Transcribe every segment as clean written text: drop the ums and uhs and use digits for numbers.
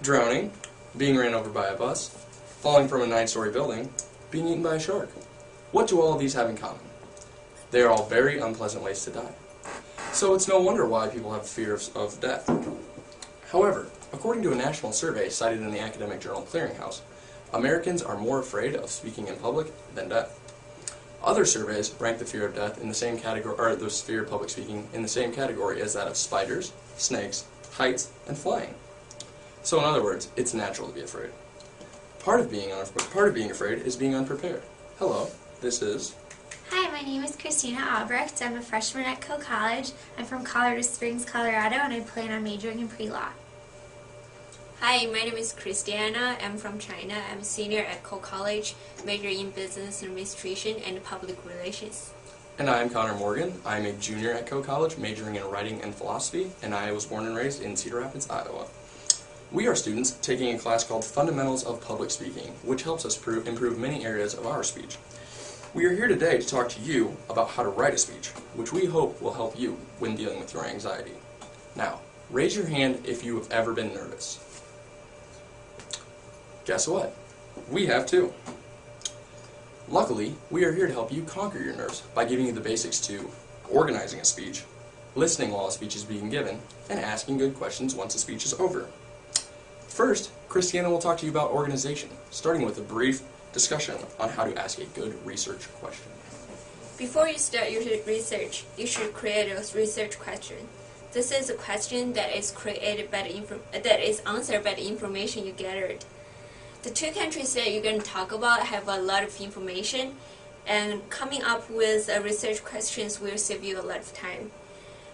drowning, being ran over by a bus, falling from a 9-story building, being eaten by a shark. What do all of these have in common? They are all very unpleasant ways to die. So it's no wonder why people have fear of death. However, according to a national survey cited in the academic journal Clearinghouse, Americans are more afraid of speaking in public than death. Other surveys rank the fear of death in the same category, or the fear of public speaking in the same category as that of spiders, snakes, heights, and flying. So in other words, it's natural to be afraid. Part of being afraid is being unprepared. Hello, this is... Hi, my name is Christina Albrecht. I'm a freshman at Coe College. I'm from Colorado Springs, Colorado, and I plan on majoring in pre-law. Hi, my name is Christiana. I'm from China. I'm a senior at Coe College, majoring in business administration and public relations. And I'm Connor Morgan. I'm a junior at Coe College, majoring in writing and philosophy, and I was born and raised in Cedar Rapids, Iowa. We are students taking a class called Fundamentals of Public Speaking, which helps us improve many areas of our speech. We are here today to talk to you about how to write a speech, which we hope will help you when dealing with your anxiety. Now, raise your hand if you have ever been nervous. Guess what? We have too. Luckily, we are here to help you conquer your nerves by giving you the basics to organizing a speech, listening while a speech is being given, and asking good questions once a speech is over. First, Christiana will talk to you about organization, starting with a brief discussion on how to ask a good research question. Before you start your research, you should create a research question. This is a question that is created by answered by the information you gathered. The two countries that you're going to talk about have a lot of information, and coming up with research questions will save you a lot of time.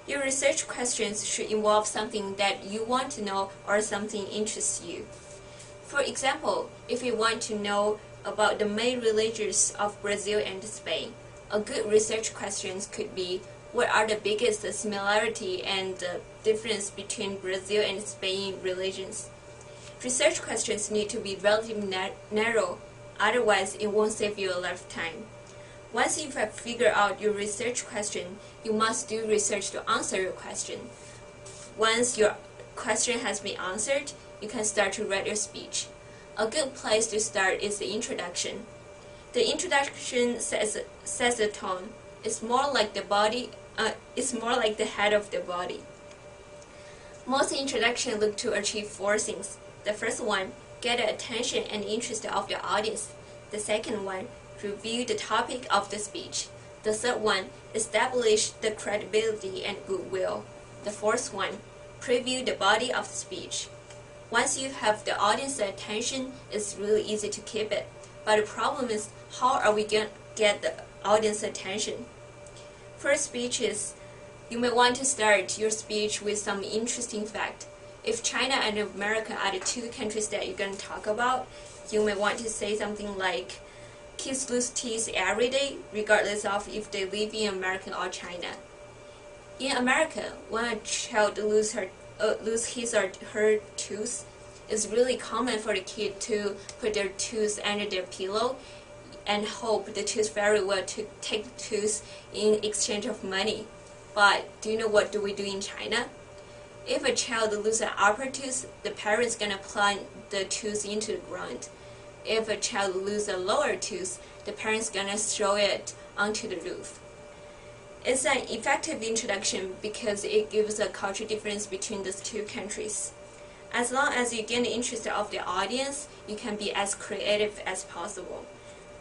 Your research questions should involve something that you want to know or something interests you. For example, if you want to know about the main religions of Brazil and Spain, a good research question could be, what are the biggest similarity and difference between Brazil and Spain religions? Research questions need to be relatively narrow, otherwise it won't save you a lot of time. Once you have figured out your research question, you must do research to answer your question. Once your question has been answered, you can start to write your speech. A good place to start is the introduction. The introduction sets the tone. It's more like the head of the body. Most introductions look to achieve 4 things. The first one, get the attention and interest of your audience. The second one, review the topic of the speech. The third one, establish the credibility and goodwill. The fourth one, preview the body of the speech. Once you have the audience's attention, it's really easy to keep it. But the problem is, how are we going to get the audience's attention? For speeches, you may want to start your speech with some interesting fact. If China and America are the two countries that you're going to talk about, you may want to say something like, kids lose teeth every day, regardless of if they live in America or China. In America, when a child loses his or her tooth, it's really common for the kid to put their tooth under their pillow and hope the tooth fairy will take the tooth in exchange of money. But do you know what do we do in China? If a child loses an upper tooth, the parent's gonna plant the tooth into the ground. If a child loses a lower tooth, the parent's gonna throw it onto the roof. It's an effective introduction because it gives a cultural difference between these two countries. As long as you gain the interest of the audience, you can be as creative as possible.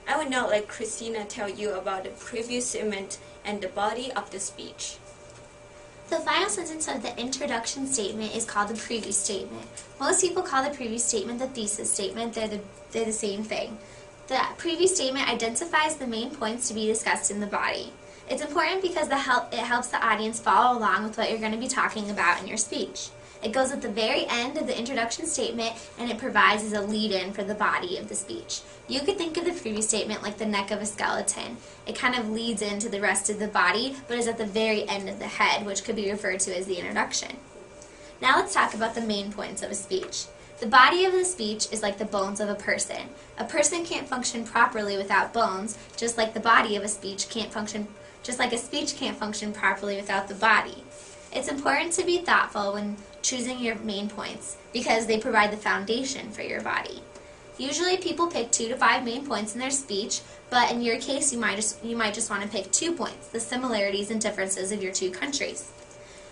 I would now let Christina tell you about the preview statement and the body of the speech. The final sentence of the introduction statement is called the preview statement. Most people call the preview statement the thesis statement. They're the same thing. The preview statement identifies the main points to be discussed in the body. It's important because it helps the audience follow along with what you're going to be talking about in your speech. It goes at the very end of the introduction statement, and it provides as a lead-in for the body of the speech. You could think of the preview statement like the neck of a skeleton. It kind of leads into the rest of the body, but is at the very end of the head, which could be referred to as the introduction. Now let's talk about the main points of a speech. The body of the speech is like the bones of a person. A person can't function properly without bones, just like the body of a speech can't function, just like a speech can't function properly without the body. It's important to be thoughtful when choosing your main points because they provide the foundation for your body. Usually people pick 2 to 5 main points in their speech, but in your case you might just want to pick 2 points, the similarities and differences of your two countries.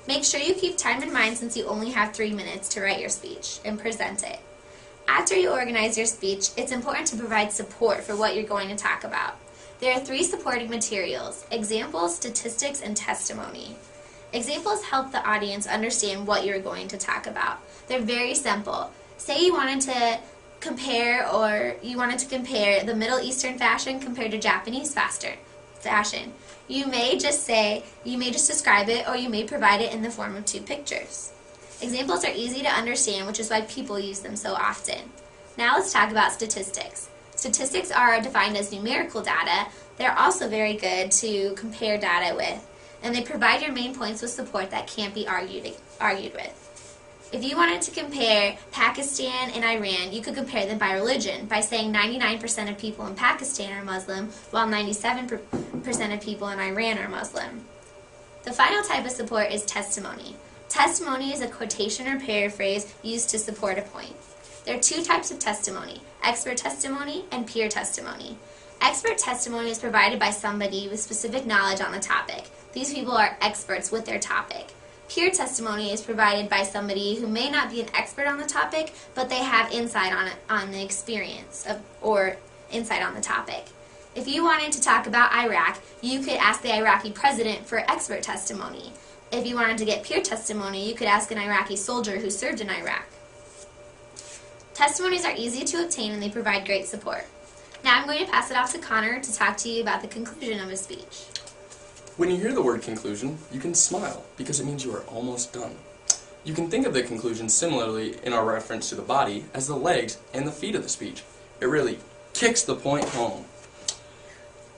Make sure you keep time in mind since you only have 3 minutes to write your speech and present it. After you organize your speech, it's important to provide support for what you're going to talk about. There are 3 supporting materials: examples, statistics, and testimony. Examples help the audience understand what you're going to talk about. They're very simple. Say you wanted to compare the Middle Eastern fashion compared to Japanese fashion. You may just describe it, or you may provide it in the form of 2 pictures. Examples are easy to understand, which is why people use them so often. Now let's talk about statistics. Statistics are defined as numerical data. They're also very good to compare data with, and they provide your main points with support that can't be argued with. If you wanted to compare Pakistan and Iran, you could compare them by religion by saying 99% of people in Pakistan are Muslim, while 97% of people in Iran are Muslim. The final type of support is testimony. Testimony is a quotation or paraphrase used to support a point. There are 2 types of testimony: expert testimony and peer testimony. Expert testimony is provided by somebody with specific knowledge on the topic. These people are experts with their topic. Peer testimony is provided by somebody who may not be an expert on the topic, but they have insight on the experience or insight on the topic. If you wanted to talk about Iraq, you could ask the Iraqi president for expert testimony. If you wanted to get peer testimony, you could ask an Iraqi soldier who served in Iraq. Testimonies are easy to obtain and they provide great support. Now I'm going to pass it off to Connor to talk to you about the conclusion of his speech. When you hear the word conclusion, you can smile because it means you are almost done. You can think of the conclusion similarly in our reference to the body as the legs and the feet of the speech. It really kicks the point home.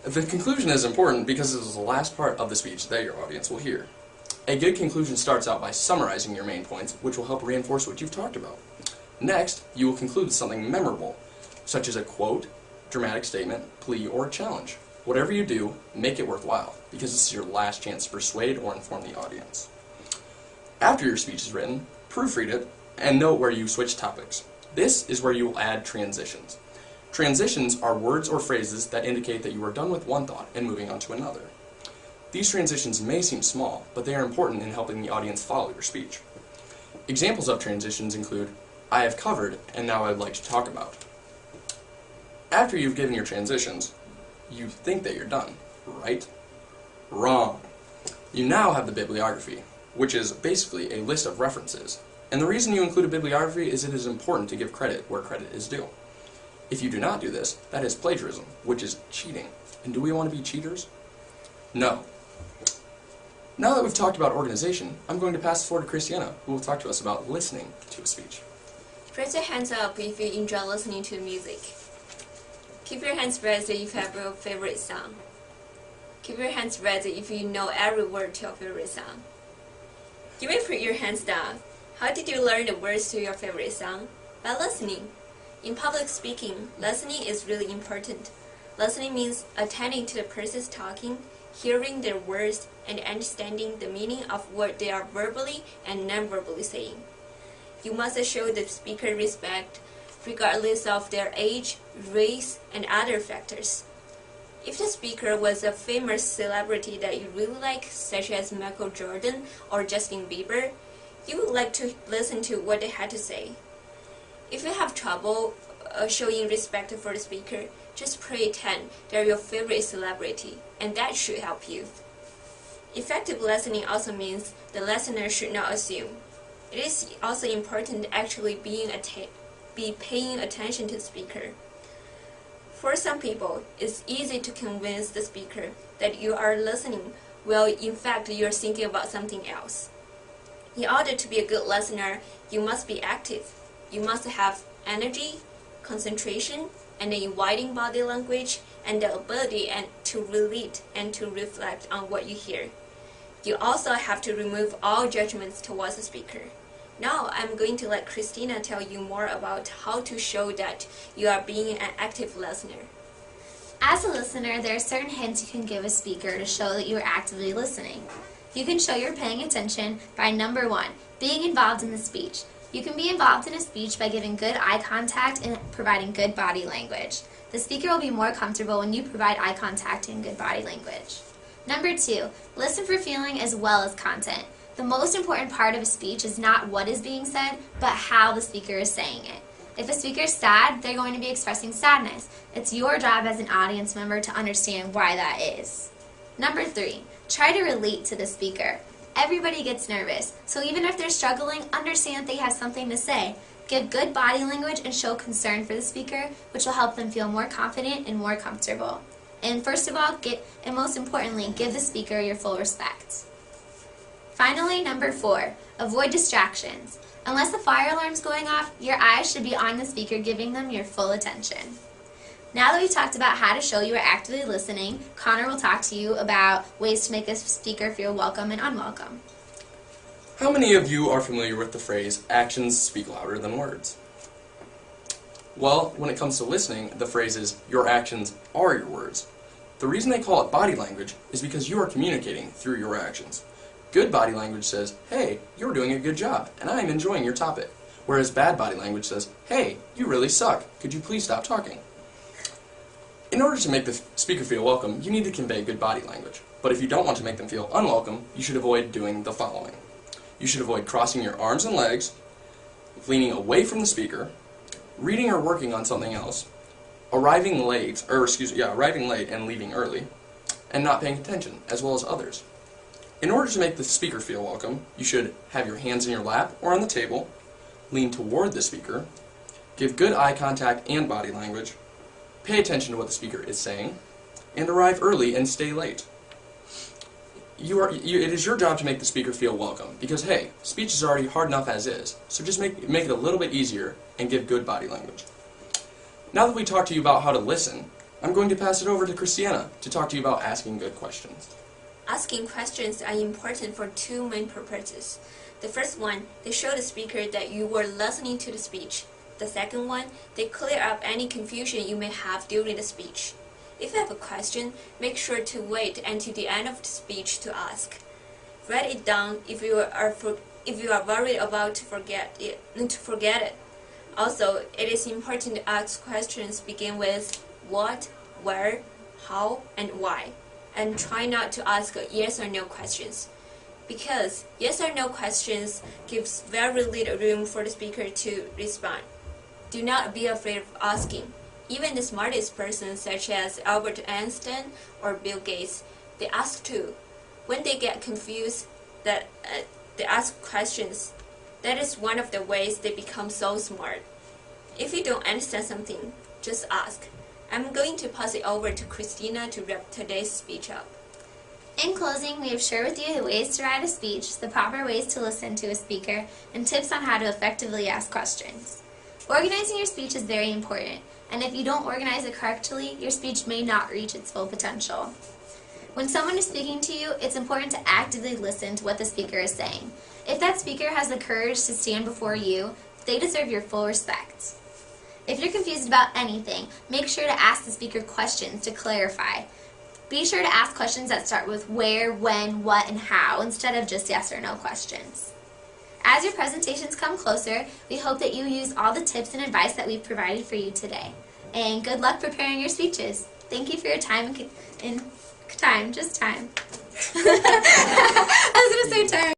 The conclusion is important because it is the last part of the speech that your audience will hear. A good conclusion starts out by summarizing your main points, which will help reinforce what you've talked about. Next, you will conclude with something memorable, such as a quote, dramatic statement, plea, or challenge. Whatever you do, make it worthwhile, because this is your last chance to persuade or inform the audience. After your speech is written, proofread it, and note where you switch topics. This is where you will add transitions. Transitions are words or phrases that indicate that you are done with one thought and moving on to another. These transitions may seem small, but they are important in helping the audience follow your speech. Examples of transitions include, I have covered, and now I would like to talk about. After you've given your transitions, you think that you're done, right? Wrong. You now have the bibliography, which is basically a list of references. And the reason you include a bibliography is it is important to give credit where credit is due. If you do not do this, that is plagiarism, which is cheating. And do we want to be cheaters? No. Now that we've talked about organization, I'm going to pass the floor to Christiana, who will talk to us about listening to a speech. Raise your hands up if you enjoy listening to music. Keep your hands raised if you have your favorite song. Keep your hands raised if you know every word to your favorite song. You may put your hands down. How did you learn the words to your favorite song? By listening. In public speaking, listening is really important. Listening means attending to the person's talking, hearing their words, and understanding the meaning of what they are verbally and non-verbally saying. You must show the speaker respect, regardless of their age, race, and other factors. If the speaker was a famous celebrity that you really like, such as Michael Jordan or Justin Bieber, you would like to listen to what they had to say. If you have trouble showing respect for the speaker, just pretend they're your favorite celebrity, and that should help you. Effective listening also means the listener should not assume. It is also important to actually be paying attention to the speaker. For some people, it's easy to convince the speaker that you are listening, while in fact you are thinking about something else. In order to be a good listener, you must be active. You must have energy, concentration, and an inviting body language, and the ability to relate and to reflect on what you hear. You also have to remove all judgments towards the speaker. Now I'm going to let Christina tell you more about how to show that you are being an active listener. As a listener, there are certain hints you can give a speaker to show that you are actively listening. You can show you're paying attention by number 1, being involved in the speech. You can be involved in a speech by giving good eye contact and providing good body language. The speaker will be more comfortable when you provide eye contact and good body language. Number 2, listen for feeling as well as content. The most important part of a speech is not what is being said, but how the speaker is saying it. If a speaker is sad, they're going to be expressing sadness. It's your job as an audience member to understand why that is. Number 3, try to relate to the speaker. Everybody gets nervous, so even if they're struggling, understand that they have something to say. Give good body language and show concern for the speaker, which will help them feel more confident and more comfortable. And first of all, and most importantly, give the speaker your full respect. Finally, number 4, avoid distractions. Unless the fire alarm is going off, your eyes should be on the speaker, giving them your full attention. Now that we've talked about how to show you are actively listening, Connor will talk to you about ways to make the speaker feel welcome and unwelcome. How many of you are familiar with the phrase, actions speak louder than words? Well, when it comes to listening, the phrase is, your actions are your words. The reason they call it body language is because you are communicating through your actions. Good body language says, hey, you're doing a good job, and I'm enjoying your topic. Whereas bad body language says, hey, you really suck. Could you please stop talking? In order to make the speaker feel welcome, you need to convey good body language. But if you don't want to make them feel unwelcome, you should avoid doing the following. You should avoid crossing your arms and legs, leaning away from the speaker, reading or working on something else, arriving late and leaving early, and not paying attention, as well as others. In order to make the speaker feel welcome, you should have your hands in your lap or on the table, lean toward the speaker, give good eye contact and body language, pay attention to what the speaker is saying, and arrive early and stay late. It is your job to make the speaker feel welcome, because hey, speech is already hard enough as is, so just make it a little bit easier and give good body language. Now that we talked to you about how to listen, I'm going to pass it over to Christiana to talk to you about asking good questions. Asking questions are important for 2 main purposes. The first one, they show the speaker that you were listening to the speech. The second one, they clear up any confusion you may have during the speech. If you have a question, make sure to wait until the end of the speech to ask. Write it down if you are worried about to forget it. Also, it is important to ask questions begin with what, where, how, and why. And try not to ask yes or no questions, because yes or no questions gives very little room for the speaker to respond. Do not be afraid of asking. Even the smartest persons such as Albert Einstein or Bill Gates, they ask too. When they get confused, they ask questions. That is one of the ways they become so smart. If you don't understand something, just ask. I'm going to pass it over to Christina to wrap today's speech up. In closing, we have shared with you the ways to write a speech, the proper ways to listen to a speaker, and tips on how to effectively ask questions. Organizing your speech is very important, and if you don't organize it correctly, your speech may not reach its full potential. When someone is speaking to you, it's important to actively listen to what the speaker is saying. If that speaker has the courage to stand before you, they deserve your full respect. If you're confused about anything, make sure to ask the speaker questions to clarify. Be sure to ask questions that start with where, when, what, and how, instead of just yes or no questions. As your presentations come closer, we hope that you use all the tips and advice that we've provided for you today. And good luck preparing your speeches. Thank you for your time and time. I was going to say time.